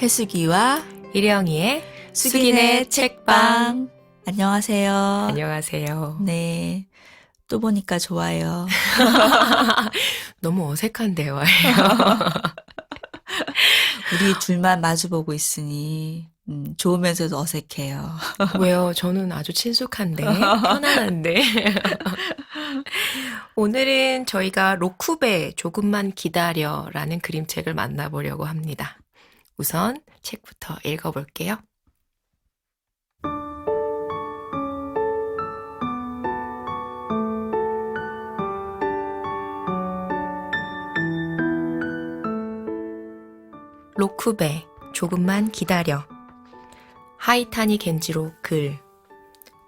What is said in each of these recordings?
해수기와 일영이의 수기네 책방. 안녕하세요. 안녕하세요. 네, 또 보니까 좋아요. 너무 어색한 대화예요. 우리 둘만 마주보고 있으니 좋으면서도 어색해요. 왜요? 저는 아주 친숙한데, 편안한데. 오늘은 저희가 로쿠베 조금만 기다려라는 그림책을 만나보려고 합니다. 우선 책부터 읽어볼게요. 로쿠베 조금만 기다려. 하이타니 겐지로 글,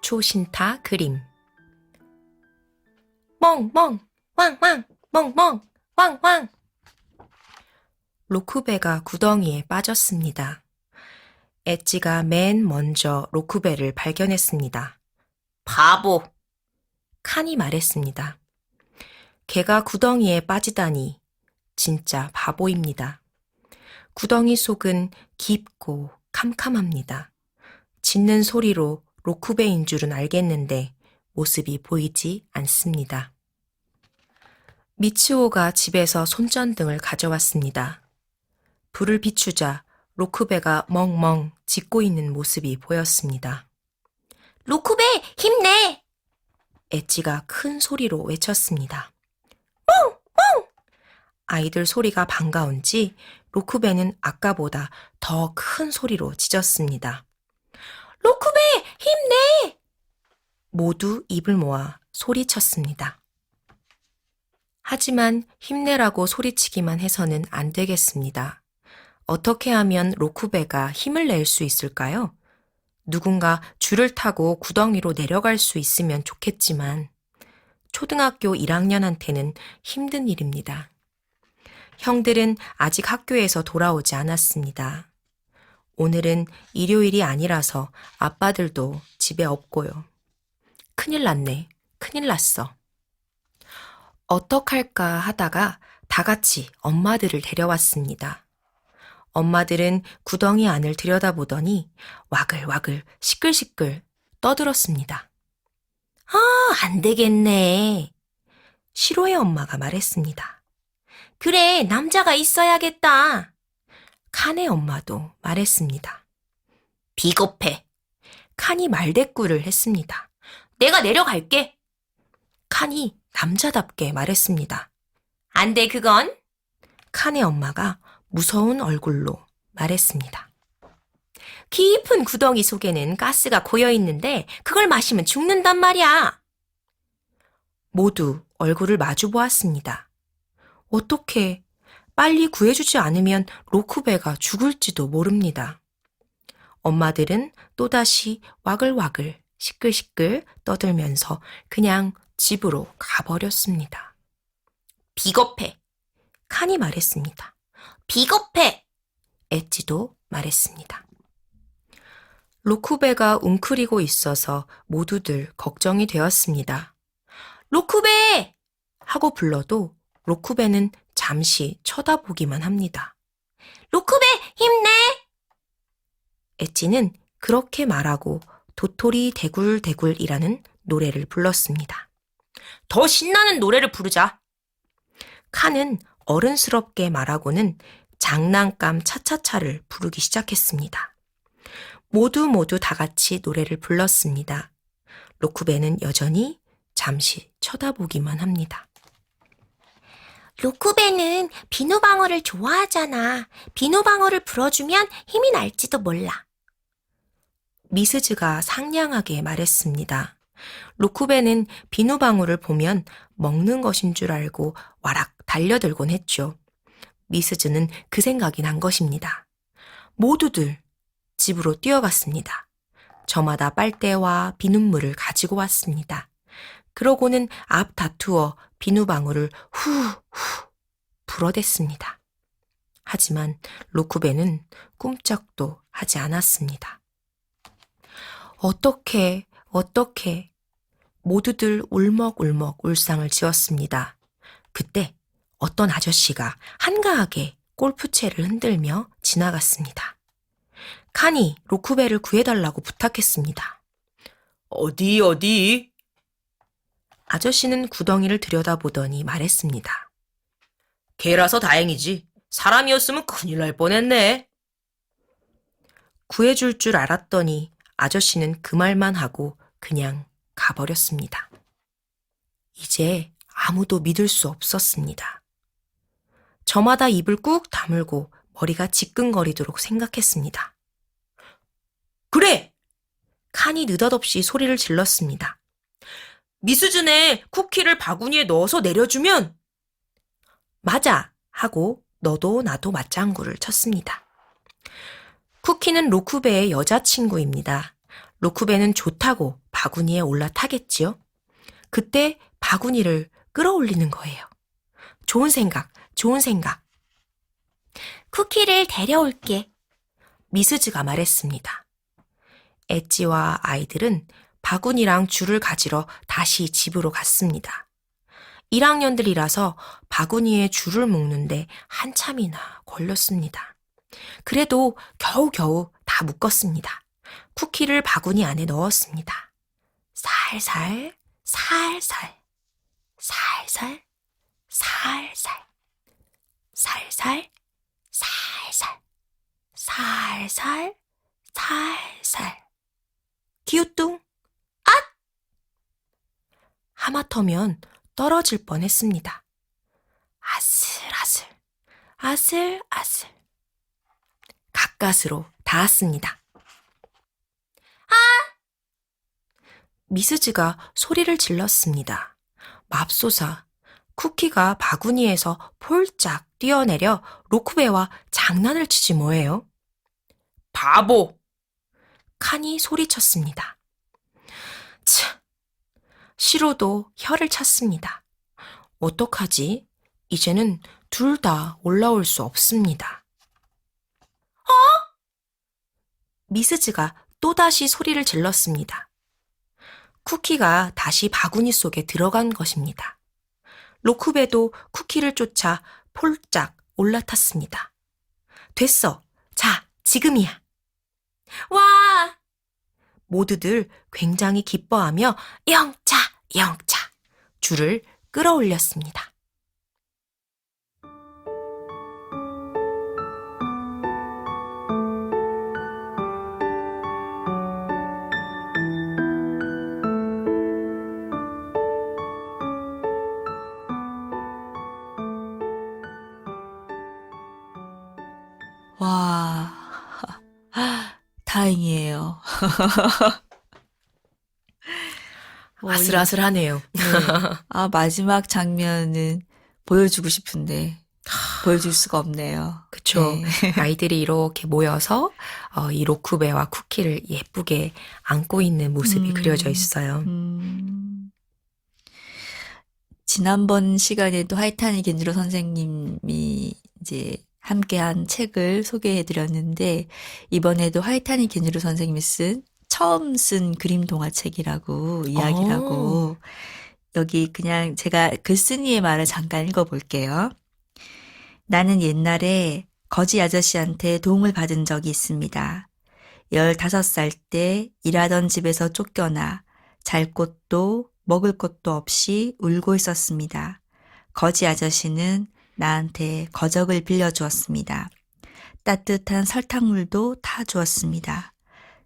초신타 그림. 멍멍 왕왕 멍멍 왕왕. 로쿠베가 구덩이에 빠졌습니다. 엣지가 맨 먼저 로쿠베를 발견했습니다. 바보! 칸이 말했습니다. 걔가 구덩이에 빠지다니 진짜 바보입니다. 구덩이 속은 깊고 캄캄합니다. 짖는 소리로 로쿠베인 줄은 알겠는데 모습이 보이지 않습니다. 미츠오가 집에서 손전등을 가져왔습니다. 불을 비추자 로쿠베가 멍멍 짖고 있는 모습이 보였습니다. 로쿠베 힘내! 엣지가 큰 소리로 외쳤습니다. 멍! 멍! 아이들 소리가 반가운지 로쿠베는 아까보다 더 큰 소리로 짖었습니다. 로쿠베 힘내! 모두 입을 모아 소리쳤습니다. 하지만 힘내라고 소리치기만 해서는 안 되겠습니다. 어떻게 하면 로쿠베가 힘을 낼 수 있을까요? 누군가 줄을 타고 구덩이로 내려갈 수 있으면 좋겠지만 초등학교 1학년한테는 힘든 일입니다. 형들은 아직 학교에서 돌아오지 않았습니다. 오늘은 일요일이 아니라서 아빠들도 집에 없고요. 큰일 났네. 큰일 났어. 어떡할까 하다가 다 같이 엄마들을 데려왔습니다. 엄마들은 구덩이 안을 들여다보더니 와글와글 시끌시끌 떠들었습니다. 아, 안 되겠네. 시로의 엄마가 말했습니다. 그래, 남자가 있어야겠다. 칸의 엄마도 말했습니다. 비겁해. 칸이 말대꾸를 했습니다. 내가 내려갈게. 칸이 남자답게 말했습니다. 안 돼, 그건. 칸의 엄마가 무서운 얼굴로 말했습니다. 깊은 구덩이 속에는 가스가 고여 있는데 그걸 마시면 죽는단 말이야. 모두 얼굴을 마주 보았습니다. 어떻게 빨리 구해주지 않으면 로쿠베가 죽을지도 모릅니다. 엄마들은 또다시 와글와글 시끌시끌 떠들면서 그냥 집으로 가버렸습니다. 비겁해. 칸이 말했습니다. 비겁해. 엣지도 말했습니다. 로쿠베가 웅크리고 있어서 모두들 걱정이 되었습니다. 로쿠베! 하고 불러도 로쿠베는 잠시 쳐다보기만 합니다. 로쿠베 힘내! 엣지는 그렇게 말하고 도토리 대굴대굴이라는 노래를 불렀습니다. 더 신나는 노래를 부르자. 칸은 어른스럽게 말하고는 장난감 차차차를 부르기 시작했습니다. 모두 다 같이 노래를 불렀습니다. 로쿠베는 여전히 잠시 쳐다보기만 합니다. 로쿠베는 비누방울을 좋아하잖아. 비누방울을 불어주면 힘이 날지도 몰라. 미스즈가 상냥하게 말했습니다. 로쿠베는 비누방울을 보면 먹는 것인 줄 알고 와락 달려들곤 했죠. 미스즈는 그 생각이 난 것입니다. 모두들 집으로 뛰어갔습니다. 저마다 빨대와 비눗물을 가지고 왔습니다. 그러고는 앞 다투어 비누방울을 후후 불어댔습니다. 하지만 로쿠베는 꼼짝도 하지 않았습니다. 어떻게 모두들 울먹울먹 울상을 지었습니다. 그때 어떤 아저씨가 한가하게 골프채를 흔들며 지나갔습니다. 칸이 로쿠베를 구해달라고 부탁했습니다. 어디? 아저씨는 구덩이를 들여다보더니 말했습니다. 개라서 다행이지. 사람이었으면 큰일 날 뻔했네. 구해줄 줄 알았더니 아저씨는 그 말만 하고 그냥 가버렸습니다. 이제 아무도 믿을 수 없었습니다. 저마다 입을 꾹 다물고 머리가 지끈거리도록 생각했습니다. 그래! 칸이 느닷없이 소리를 질렀습니다. 미스즈네 쿠키를 바구니에 넣어서 내려주면 맞아! 하고 너도 나도 맞장구를 쳤습니다. 쿠키는 로쿠베의 여자친구입니다. 로쿠베는 좋다고 바구니에 올라타겠지요? 그때 바구니를 끌어올리는 거예요. 좋은 생각. 쿠키를 데려올게. 미스즈가 말했습니다. 엣지와 아이들은 바구니랑 줄을 가지러 다시 집으로 갔습니다. 1학년들이라서 바구니에 줄을 묶는데 한참이나 걸렸습니다. 그래도 겨우겨우 다 묶었습니다. 쿠키를 바구니 안에 넣었습니다. 살살. 기우뚱! 앗! 하마터면 떨어질 뻔했습니다. 아슬아슬. 가까스로 닿았습니다. 미스즈가 소리를 질렀습니다. 맙소사, 쿠키가 바구니에서 폴짝 뛰어내려 로쿠베와 장난을 치지 뭐예요? 바보! 칸이 소리쳤습니다. 참, 시로도 혀를 찼습니다. 어떡하지? 이제는 둘 다 올라올 수 없습니다. 미스즈가 또다시 소리를 질렀습니다. 쿠키가 다시 바구니 속에 들어간 것입니다. 로쿠베도 쿠키를 쫓아 폴짝 올라탔습니다. 됐어. 자, 지금이야. 와! 모두들 굉장히 기뻐하며 영차 줄을 끌어올렸습니다. 와, 다행이에요. 아슬아슬하네요. 네. 마지막 장면은 보여주고 싶은데 보여줄 수가 없네요. 그쵸. 네. 아이들이 이렇게 모여서 이 로쿠베와 쿠키를 예쁘게 안고 있는 모습이 그려져 있어요. 지난번 시간에도 하이타니 겐지로 선생님이 이제 함께한 책을 소개해드렸는데 이번에도 하이타니 겐지로 선생님이 처음 쓴 그림 동화책이라고 이야기라고 여기 그냥 제가 글쓴이의 말을 잠깐 읽어볼게요. 나는 옛날에 거지 아저씨한테 도움을 받은 적이 있습니다. 15살 때 일하던 집에서 쫓겨나 잘 곳도 먹을 것도 없이 울고 있었습니다. 거지 아저씨는 나한테 거적을 빌려주었습니다. 따뜻한 설탕물도 타 주었습니다.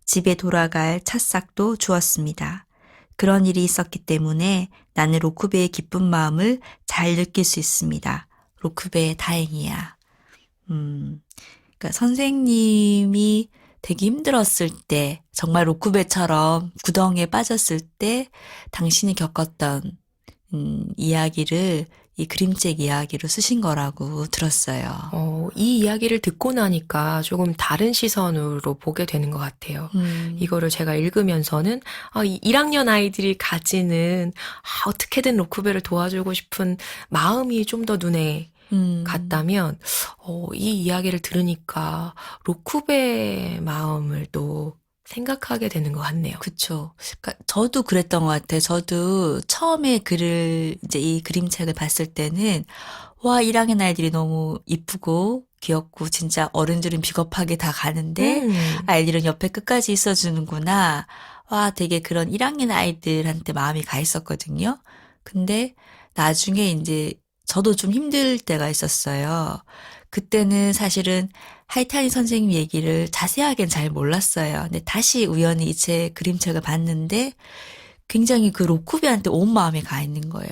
집에 돌아갈 찻싹도 주었습니다. 그런 일이 있었기 때문에 나는 로쿠베의 기쁜 마음을 잘 느낄 수 있습니다. 로쿠베 다행이야. 그러니까 선생님이 되게 힘들었을 때, 정말 로쿠베처럼 구덩이에 빠졌을 때 당신이 겪었던 이야기를 이 그림책 이야기로 쓰신 거라고 들었어요. 이 이야기를 듣고 나니까 조금 다른 시선으로 보게 되는 것 같아요. 이거를 제가 읽으면서는 이 1학년 아이들이 가지는 어떻게든 로쿠베를 도와주고 싶은 마음이 좀 더 눈에 갔다면 이 이야기를 들으니까 로쿠베의 마음을 또 생각하게 되는 것 같네요. 그쵸. 그러니까 저도 그랬던 것 같아요. 저도 처음에 이제 이 그림책을 봤을 때는, 와, 1학년 아이들이 너무 이쁘고 귀엽고 진짜 어른들은 비겁하게 다 가는데 음. 아이들은 옆에 끝까지 있어주는구나. 와, 되게 그런 1학년 아이들한테 마음이 가 있었거든요. 근데 나중에 이제 저도 좀 힘들 때가 있었어요. 그때는 사실은 하이타니 선생님 얘기를 자세하게는 잘 몰랐어요. 근데 다시 우연히 이 책 그림책을 봤는데 굉장히 그 로쿠베한테 온 마음이 가 있는 거예요.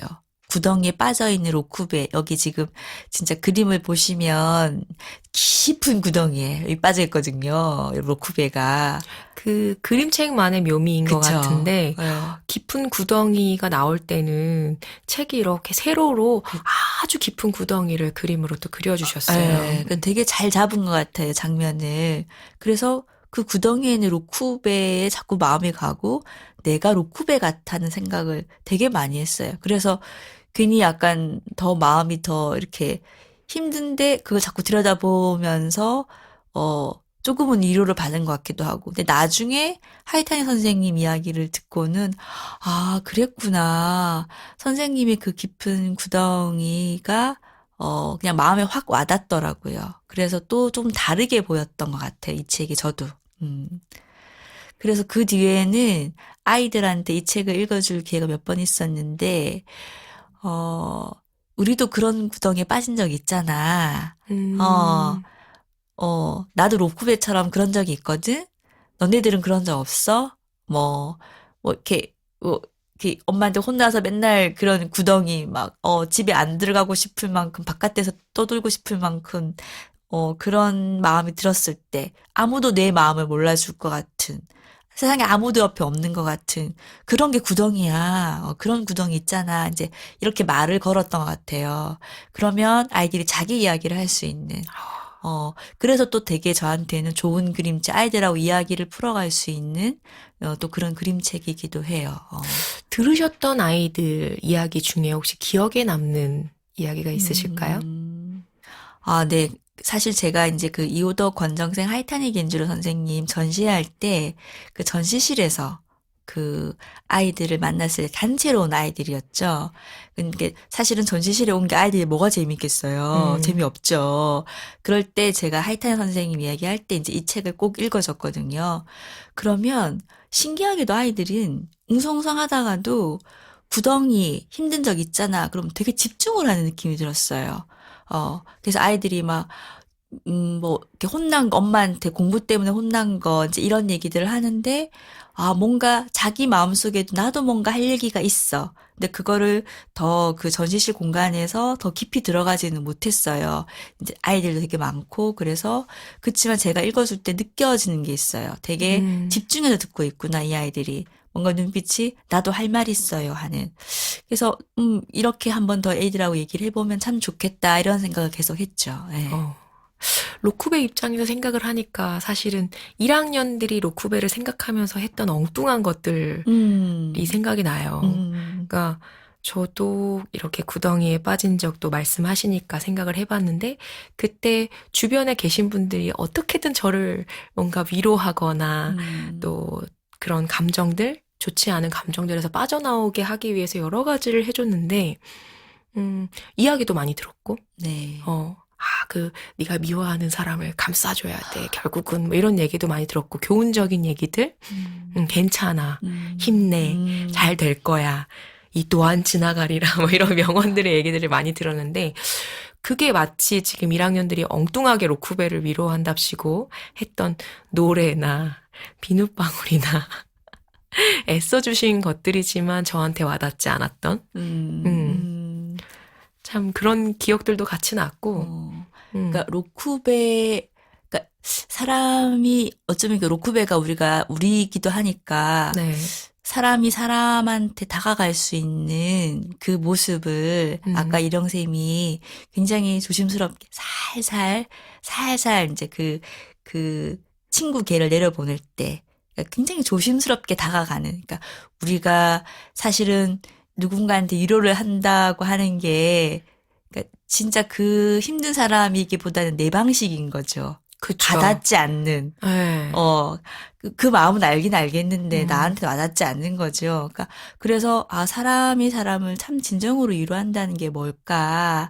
구덩이에 빠져있는 로쿠베. 여기 지금 진짜 그림을 보시면 깊은 구덩이에 여기 빠져있거든요. 로쿠베가. 그 그림책만의 묘미인 것 그쵸. 같은데 네. 깊은 구덩이가 나올 때는 책이 이렇게 세로로 아주 깊은 구덩이를 그림으로 또 그려주셨어요. 네, 그건 되게 잘 잡은 것 같아요, 장면을. 그래서 그 구덩이에 있는 로쿠베에 자꾸 마음이 가고 내가 로쿠베 같다는 생각을 되게 많이 했어요. 그래서 괜히 약간 더 마음이 더 이렇게 힘든데 그걸 자꾸 들여다보면서 조금은 위로를 받은 것 같기도 하고. 근데 나중에 하이타니 선생님 이야기를 듣고는 아, 그랬구나. 선생님의 그 깊은 구덩이가 그냥 마음에 확 와닿더라고요. 그래서 또 좀 다르게 보였던 것 같아요. 이 책이 저도. 음. 그래서 그 뒤에는 아이들한테 이 책을 읽어줄 기회가 몇 번 있었는데, 어, 우리도 그런 구덩이에 빠진 적 있잖아. 어, 음, 나도 로쿠베처럼 그런 적이 있거든? 너네들은 그런 적 없어? 뭐, 이렇게 엄마한테 혼나서 맨날 그런 구덩이 막, 집에 안 들어가고 싶을 만큼, 바깥에서 떠돌고 싶을 만큼, 그런 마음이 들었을 때, 아무도 내 마음을 몰라줄 것 같은, 세상에 아무도 옆에 없는 것 같은, 그런 게 구덩이야. 그런 구덩이 있잖아. 이제, 이렇게 말을 걸었던 것 같아요. 그러면 아이들이 자기 이야기를 할 수 있는, 그래서 또 되게 저한테는 좋은 그림책, 아이들하고 이야기를 풀어갈 수 있는, 또 그런 그림책이기도 해요. 들으셨던 아이들 이야기 중에 혹시 기억에 남는 이야기가 있으실까요? 아, 네. 사실 제가 이제 그 이호덕 권정생 하이타니 겐주로 선생님 전시할 때 그 전시실에서 그 아이들을 만났을 때 단체로 온 아이들이었죠. 그러니까 사실은 전시실에 온 게 아이들이 뭐가 재밌겠어요. 음, 재미없죠. 그럴 때 제가 하이타니 선생님 이야기할 때 이제 이 책을 꼭 읽어줬거든요. 그러면 신기하게도 아이들은 웅성성하다가도 구덩이 힘든 적 있잖아. 그럼 되게 집중을 하는 느낌이 들었어요. 그래서 아이들이 막, 뭐, 이렇게 혼난 거, 엄마한테 공부 때문에 혼난 거, 이제 이런 얘기들을 하는데, 아, 뭔가 자기 마음속에도 나도 뭔가 할 얘기가 있어. 근데 그거를 더 그 전시실 공간에서 더 깊이 들어가지는 못했어요. 이제 아이들도 되게 많고, 그래서, 그치만 제가 읽어줄 때 느껴지는 게 있어요. 되게 음. 집중해서 듣고 있구나, 이 아이들이. 뭔가 눈빛이 나도 할 말 있어요 하는. 그래서 이렇게 한번 더 애들하고 얘기를 해보면 참 좋겠다 이런 생각을 계속 했죠. 예. 어. 로쿠베 입장에서 생각을 하니까 사실은 1학년들이 로쿠베를 생각하면서 했던 엉뚱한 것들이 음, 생각이 나요. 음, 그러니까 저도 이렇게 구덩이에 빠진 적도 말씀하시니까 생각을 해봤는데 그때 주변에 계신 분들이 어떻게든 저를 뭔가 위로하거나 음, 또 그런 감정들, 좋지 않은 감정들에서 빠져나오게 하기 위해서 여러 가지를 해줬는데 이야기도 많이 들었고 네. 네가 미워하는 사람을 감싸줘야 돼. 결국은 뭐 이런 얘기도 많이 들었고 교훈적인 얘기들, 음, 괜찮아, 음, 힘내, 잘 될 거야. 이 또한 지나가리라 뭐 이런 명언들의 얘기들을 많이 들었는데 그게 마치 지금 1학년들이 엉뚱하게 로쿠베를 위로한답시고 했던 노래나 비눗방울이나 애써주신 것들이지만 저한테 와닿지 않았던 음, 음, 음, 참 그런 기억들도 같이 났고 음, 그러니까 그러니까 사람이 어쩌면 그 로쿠베가 우리이기도 하니까 네. 사람이 사람한테 다가갈 수 있는 그 모습을 아까 음. 일영쌤이 굉장히 조심스럽게 살살 이제 그 친구 걔를 내려보낼 때 그러니까 굉장히 조심스럽게 다가가는 그러니까 우리가 사실은 누군가한테 위로를 한다고 하는 게 그러니까 진짜 그 힘든 사람이기보다는 내 방식인 거죠. 그쵸. 와닿지 않는. 예. 그 마음은 알긴 알겠는데 음, 나한테 와닿지 않는 거죠. 그러니까 그래서 아 사람이 사람을 참 진정으로 위로한다는 게 뭘까?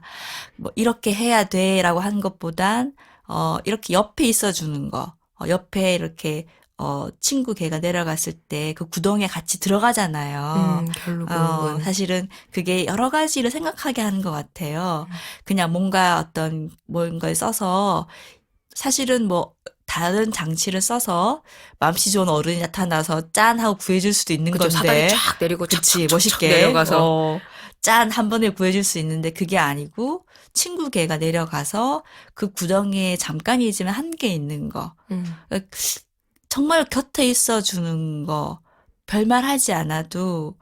뭐 이렇게 해야 돼라고 하는 것보단 이렇게 옆에 있어주는 거, 옆에 이렇게, 친구 걔가 내려갔을 때 그 구덩이에 같이 들어가잖아요. 결국은. 사실은 그게 여러 가지를 생각하게 하는 것 같아요. 그냥 뭔가를 써서, 사실은 뭐, 다른 장치를 써서 맘씨 좋은 어른이 나타나서 짠 하고 구해줄 수도 있는 그죠. 사다리 건데, 쫙 내리고 그치, 착착착착 멋있게, 내려가서. 짠 한 번에 구해줄 수 있는데 그게 아니고 친구 걔가 내려가서 그 구덩이에 잠깐이지만 한계 있는 거. 그러니까 정말 곁에 있어 주는 거, 별말 하지 않아도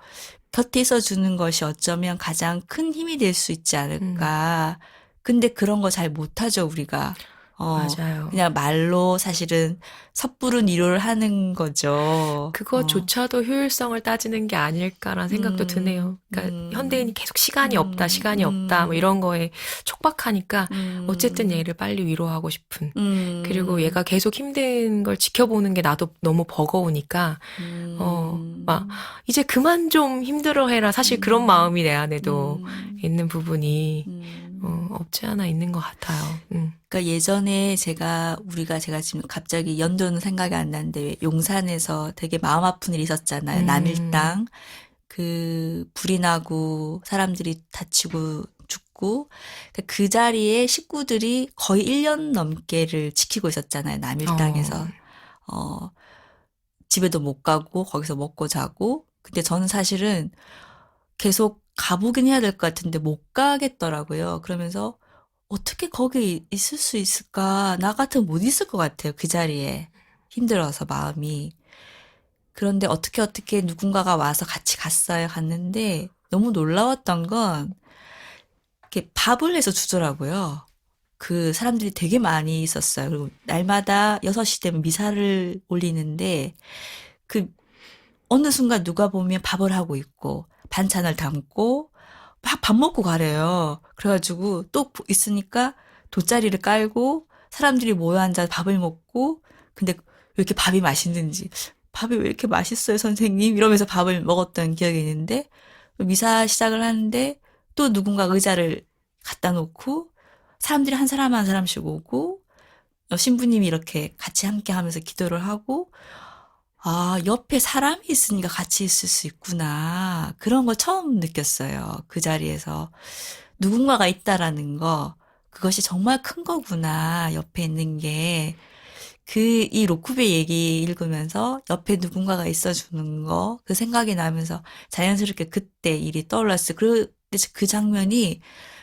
곁에 있어 주는 것이 어쩌면 가장 큰 힘이 될 수 있지 음, 않을까. 근데 그런 거 잘 못하죠, 우리가. 맞아요. 그냥 말로 사실은 섣부른 위로를 하는 거죠. 그거조차도 효율성을 따지는 게 아닐까라는 생각도 드네요. 그러니까 현대인이 계속 시간이 없다, 뭐 이런 거에 촉박하니까 어쨌든 얘를 빨리 위로하고 싶은. 그리고 얘가 계속 힘든 걸 지켜보는 게 나도 너무 버거우니까, 막, 이제 그만 좀 힘들어해라. 사실 그런 마음이 내 안에도 있는 부분이, 없지 않아 있는 것 같아요. 그러니까 예전에 제가 지금 갑자기 연도는 생각이 안 나는데 왜 용산에서 되게 마음 아픈 일이 있었잖아요. 남일당. 불이 나고 사람들이 다치고 죽고 그 자리에 식구들이 거의 1년 넘게를 지키고 있었잖아요. 남일당에서. 어, 집에도 못 가고 거기서 먹고 자고. 근데 저는 사실은 계속 가보긴 해야 될 것 같은데 못 가겠더라고요. 그러면서 어떻게 거기 있을 수 있을까? 나 같으면 못 있을 것 같아요. 그 자리에. 힘들어서 마음이. 그런데 어떻게 누군가가 와서 같이 갔어요. 갔는데 너무 놀라웠던 건 이렇게 밥을 해서 주더라고요. 그 사람들이 되게 많이 있었어요. 그리고 날마다 6시 되면 미사를 올리는데 그 어느 순간 누가 보면 밥을 하고 있고 반찬을 담고 막 밥 먹고 가래요. 그래가지고 또 있으니까 돗자리를 깔고 사람들이 모여 앉아 밥을 먹고 근데 왜 이렇게 밥이 맛있는지 밥이 왜 이렇게 맛있어요 선생님 이러면서 밥을 먹었던 기억이 있는데 미사 시작을 하는데 또 누군가 의자를 갖다 놓고 사람들이 한 사람 한 사람씩 오고 신부님이 이렇게 같이 함께 하면서 기도를 하고 아, 옆에 사람이 있으니까 같이 있을 수 있구나. 그런 걸 처음 느꼈어요. 그 자리에서. 누군가가 있다라는 거, 그것이 정말 큰 거구나. 옆에 있는 게. 이 로쿠베 얘기 읽으면서 옆에 누군가가 있어주는 거, 그 생각이 나면서 자연스럽게 그때 일이 떠올랐어요. 그 장면이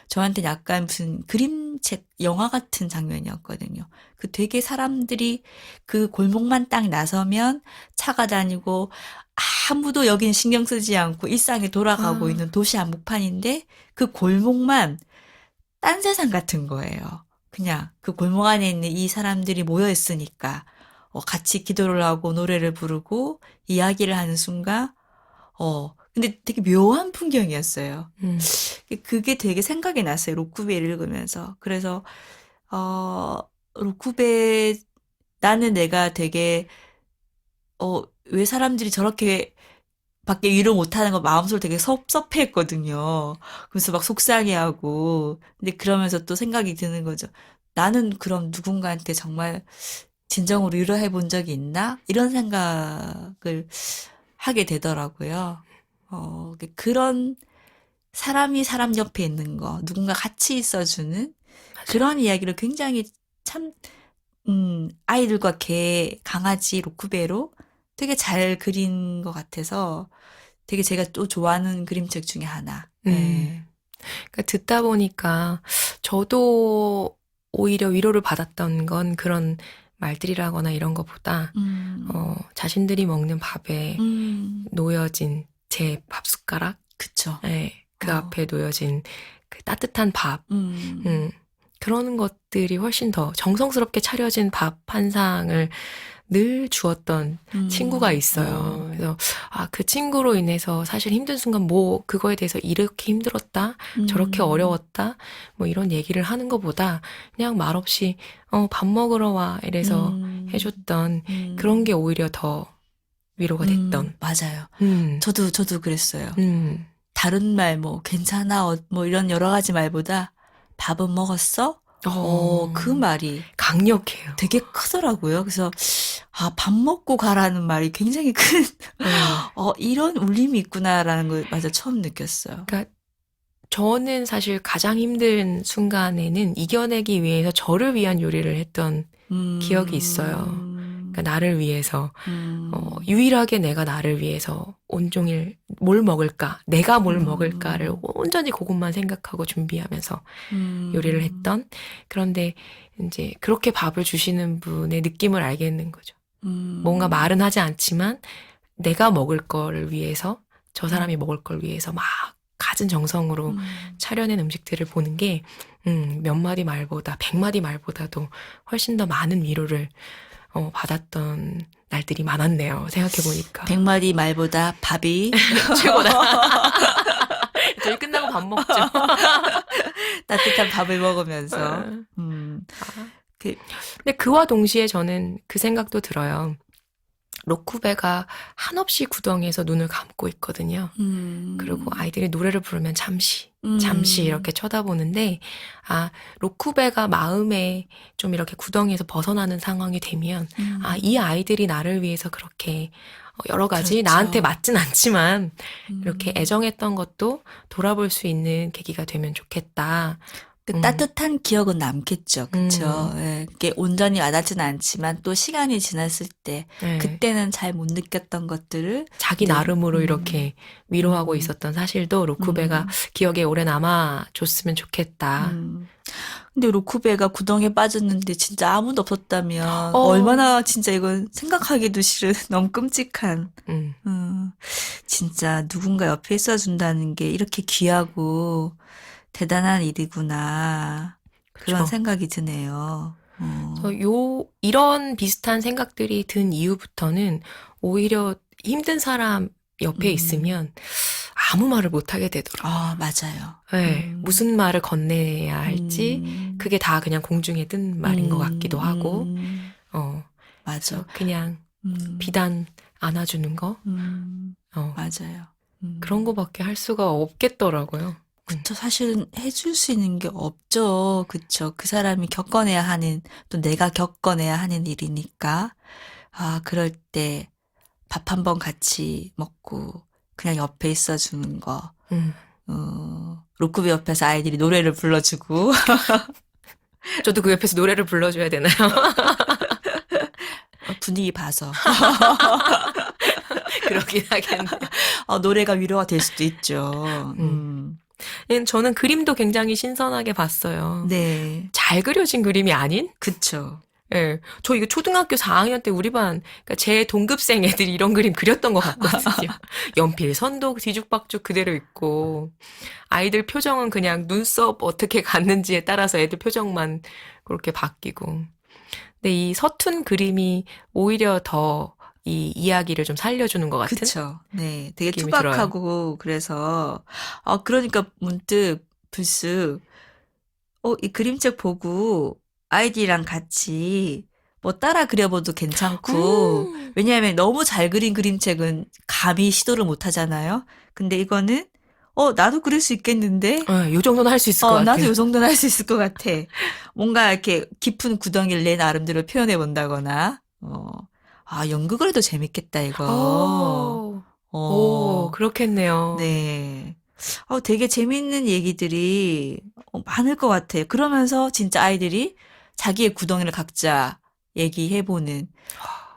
저한테 약간 무슨 그림책, 영화 같은 장면이었거든요. 그 되게 사람들이 그 골목만 딱 나서면 차가 다니고 아무도 여긴 신경 쓰지 않고 일상이 돌아가고 아, 있는 도시 한복판인데 그 골목만 딴 세상 같은 거예요. 그냥 그 골목 안에 있는 이 사람들이 모여 있으니까 같이 기도를 하고 노래를 부르고 이야기를 하는 순간 근데 되게 묘한 풍경이었어요. 음, 그게 되게 생각이 났어요. 로쿠베를 읽으면서. 그래서 어 로쿠베 나는 내가 되게 왜 사람들이 저렇게 밖에 위로 못하는 거 마음속으로 되게 섭섭해했거든요. 그래서 막 속상해하고. 근데 그러면서 또 생각이 드는 거죠. 나는 그럼 누군가한테 정말 진정으로 위로해 본 적이 있나? 이런 생각을 하게 되더라고요. 그런 사람이 사람 옆에 있는 거, 누군가 같이 있어주는 맞아요. 그런 이야기를 굉장히 참, 아이들과 강아지, 로쿠베로 되게 잘 그린 것 같아서 되게 제가 또 좋아하는 그림책 중에 하나. 음. 예. 그러니까 듣다 보니까 저도 오히려 위로를 받았던 건 그런 말들이라거나 이런 것보다 자신들이 먹는 밥에 음, 놓여진 제 밥숟가락, 그쵸. 예, 그 어, 앞에 놓여진 그 따뜻한 밥, 음, 음, 그런 것들이 훨씬 더 정성스럽게 차려진 밥 한 상을 늘 주었던 친구가 있어요. 어, 그래서, 아, 그 친구로 인해서 사실 힘든 순간 그거에 대해서 이렇게 힘들었다, 저렇게 음, 어려웠다, 뭐 이런 얘기를 하는 것보다 그냥 말없이, 밥 먹으러 와, 이래서 음, 해줬던 그런 게 음, 오히려 더 위로가 됐던, 맞아요. 음, 저도 그랬어요. 음, 다른 말, 뭐, 괜찮아, 뭐, 이런 여러 가지 말보다 밥은 먹었어? 그 말이 강력해요. 되게 크더라고요. 그래서 밥 먹고 가라는 말이 굉장히 큰 이런 울림이 있구나라는 걸 맞아 처음 느꼈어요. 그러니까 저는 사실 가장 힘든 순간에는 이겨내기 위해서 저를 위한 요리를 했던 기억이 있어요. 그러니까 나를 위해서 유일하게 내가 나를 위해서 온종일 뭘 먹을까, 내가 뭘 먹을까를 온전히 그것만 생각하고 준비하면서 요리를 했던. 그런데 이제 그렇게 밥을 주시는 분의 느낌을 알겠는 거죠. 뭔가 말은 하지 않지만 내가 먹을 거를 위해서, 저 사람이 먹을 걸 위해서 막 갖은 정성으로 차려낸 음식들을 보는 게 몇 마디 말보다 100마디 말보다도 훨씬 더 많은 위로를 받았던 날들이 많았네요. 생각해보니까. 100마디 말보다 밥이 최고다. 저희 끝나고 밥 먹죠. 따뜻한 밥을 먹으면서. 근데 그와 동시에 저는 그 생각도 들어요. 로쿠베가 한없이 구덩이에서 눈을 감고 있거든요. 그리고 아이들이 노래를 부르면 잠시 이렇게 쳐다보는데, 로쿠베가 마음에 좀 이렇게 구덩이에서 벗어나는 상황이 되면, 이 아이들이 나를 위해서 그렇게 여러 가지 그렇죠. 나한테 맞진 않지만, 이렇게 애정했던 것도 돌아볼 수 있는 계기가 되면 좋겠다. 그 따뜻한 기억은 남겠죠. 그쵸? 예, 그게 온전히 와닿지는 않지만 또 시간이 지났을 때 네. 그때는 잘 못 느꼈던 것들을 자기 나름으로 이렇게 위로하고 있었던 사실도 로쿠베가 기억에 오래 남아줬으면 좋겠다. 근데 로쿠베가 구덩이에 빠졌는데 진짜 아무도 없었다면 얼마나 진짜 이건 생각하기도 싫은 너무 끔찍한 진짜 누군가 옆에 있어준다는 게 이렇게 귀하고 대단한 일이구나. 그런 그쵸. 생각이 드네요. 그래서 이런 비슷한 생각들이 든 이후부터는 오히려 힘든 사람 옆에 있으면 아무 말을 못 하게 되더라고요. 맞아요. 네, 무슨 말을 건네야 할지 그게 다 그냥 공중에 뜬 말인 것 같기도 하고, 맞아. 그냥 비단 안아주는 거, 맞아요. 그런 거밖에 할 수가 없겠더라고요. 그쵸. 사실은 해줄 수 있는 게 없죠. 그쵸. 그 사람이 겪어내야 하는, 또 내가 겪어내야 하는 일이니까. 그럴 때 밥 한 번 같이 먹고, 그냥 옆에 있어주는 거. 로쿠베 옆에서 아이들이 노래를 불러주고. 저도 그 옆에서 노래를 불러줘야 되나요? 분위기 봐서. 그러긴 하겠네. 노래가 위로가 될 수도 있죠. 저는 그림도 굉장히 신선하게 봤어요. 네. 잘 그려진 그림이 아닌? 그쵸. 예. 저 이거 초등학교 4학년 때 우리 반, 그러니까 제 동급생 애들이 이런 그림 그렸던 것 같거든요. 연필 선도 뒤죽박죽 그대로 있고, 아이들 표정은 그냥 눈썹 어떻게 갔는지에 따라서 애들 표정만 그렇게 바뀌고. 근데 이 서툰 그림이 오히려 더 이 이야기를 좀 살려주는 것 같은? 그쵸. 네. 되게 느낌이 투박하고, 들어요. 그래서, 그러니까 문득, 불쑥, 이 그림책 보고 아이디랑 같이 뭐 따라 그려봐도 괜찮고, 왜냐하면 너무 잘 그린 그림책은 감히 시도를 못 하잖아요. 근데 이거는, 나도 그릴 수 있겠는데? 요 정도는 할 수 있을 것 같아요. 나도 요 정도는 할 수 있을 것 같아. 뭔가 이렇게 깊은 구덩이를 내 나름대로 표현해 본다거나, 연극을 해도 재밌겠다, 이거. 그렇겠네요. 네. 되게 재밌는 얘기들이 많을 것 같아요. 그러면서 진짜 아이들이 자기의 구덩이를 각자 얘기해보는.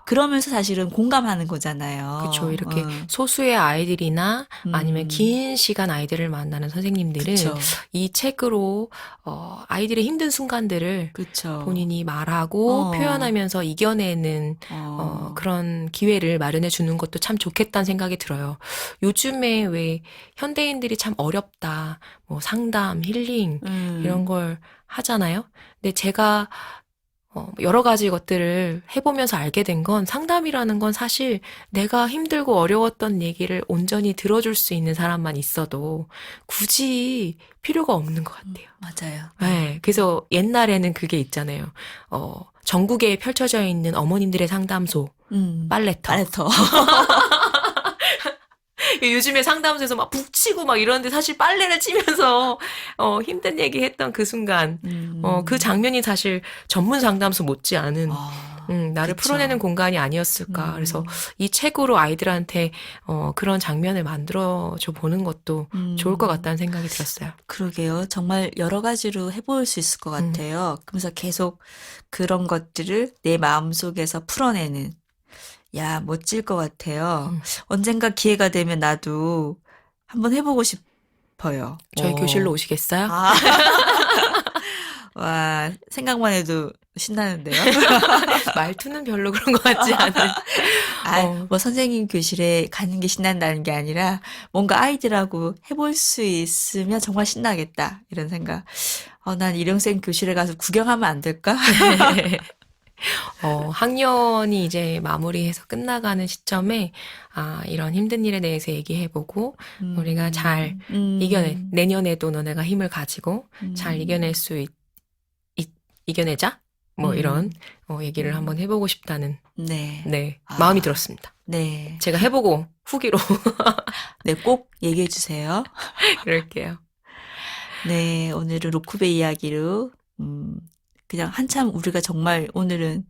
그러면서 사실은 공감하는 거잖아요. 그렇죠. 이렇게 소수의 아이들이나 아니면 긴 시간 아이들을 만나는 선생님들은 그쵸. 이 책으로 아이들의 힘든 순간들을 그쵸. 본인이 말하고 표현하면서 이겨내는 그런 기회를 마련해 주는 것도 참 좋겠다는 생각이 들어요. 요즘에 왜 현대인들이 참 어렵다, 뭐 상담, 힐링 이런 걸 하잖아요. 근데 제가 여러 가지 것들을 해보면서 알게 된 건 상담이라는 건 사실 내가 힘들고 어려웠던 얘기를 온전히 들어줄 수 있는 사람만 있어도 굳이 필요가 없는 것 같아요. 맞아요. 네. 그래서 옛날에는 그게 있잖아요. 전국에 펼쳐져 있는 어머님들의 상담소, 빨래터. 요즘에 상담소에서 막 북치고 막 이러는데 사실 빨래를 치면서 힘든 얘기 했던 그 순간 그 장면이 사실 전문 상담소 못지않은 나를 그쵸. 풀어내는 공간이 아니었을까. 그래서 이 책으로 아이들한테 그런 장면을 만들어줘 보는 것도 좋을 것 같다는 생각이 들었어요. 그러게요. 정말 여러 가지로 해볼 수 있을 것 같아요. 그러면서 계속 그런 것들을 내 마음속에서 풀어내는. 야, 멋질 것 같아요. 언젠가 기회가 되면 나도 한번 해보고 싶어요. 저희 교실로 오시겠어요? 아, 와, 생각만 해도 신나는데요. 말투는 별로 그런 것 같지 않은. 뭐 선생님 교실에 가는 게 신난다는 게 아니라 뭔가 아이들하고 해볼 수 있으면 정말 신나겠다. 이런 생각. 난 일용생 교실에 가서 구경하면 안 될까? 학년이 이제 마무리해서 끝나가는 시점에, 이런 힘든 일에 대해서 얘기해보고, 우리가 잘 내년에도 너네가 힘을 가지고 잘 이겨낼 수 이겨내자? 뭐 이런, 얘기를 한번 해보고 싶다는, 네. 마음이 들었습니다. 네. 제가 해보고 후기로 네, 꼭 얘기해 주세요. 그럴게요. 네, 오늘은 로쿠베 이야기로, 그냥 한참 우리가 정말 오늘은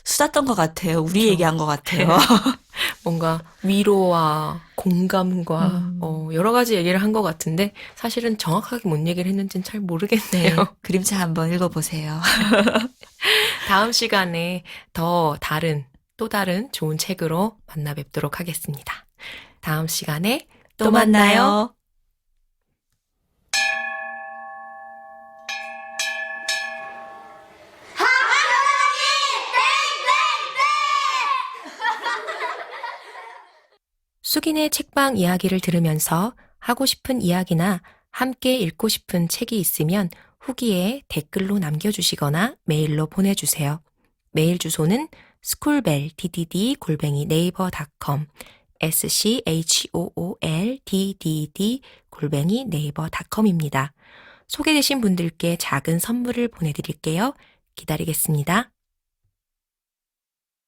수다 떤 것 같아요. 우리 그렇죠. 얘기한 것 같아요. 뭔가 위로와 공감과 여러 가지 얘기를 한 것 같은데 사실은 정확하게 뭔 얘기를 했는지는 잘 모르겠네요. 네, 그림책 한번 읽어보세요. 다음 시간에 또 다른 좋은 책으로 만나 뵙도록 하겠습니다. 다음 시간에 또 만나요. 숙인의 책방 이야기를 들으면서 하고 싶은 이야기나 함께 읽고 싶은 책이 있으면 후기에 댓글로 남겨주시거나 메일로 보내주세요. 메일 주소는 schoolbelldd@naver.com schooldddd@naver.com입니다. 소개되신 분들께 작은 선물을 보내드릴게요. 기다리겠습니다.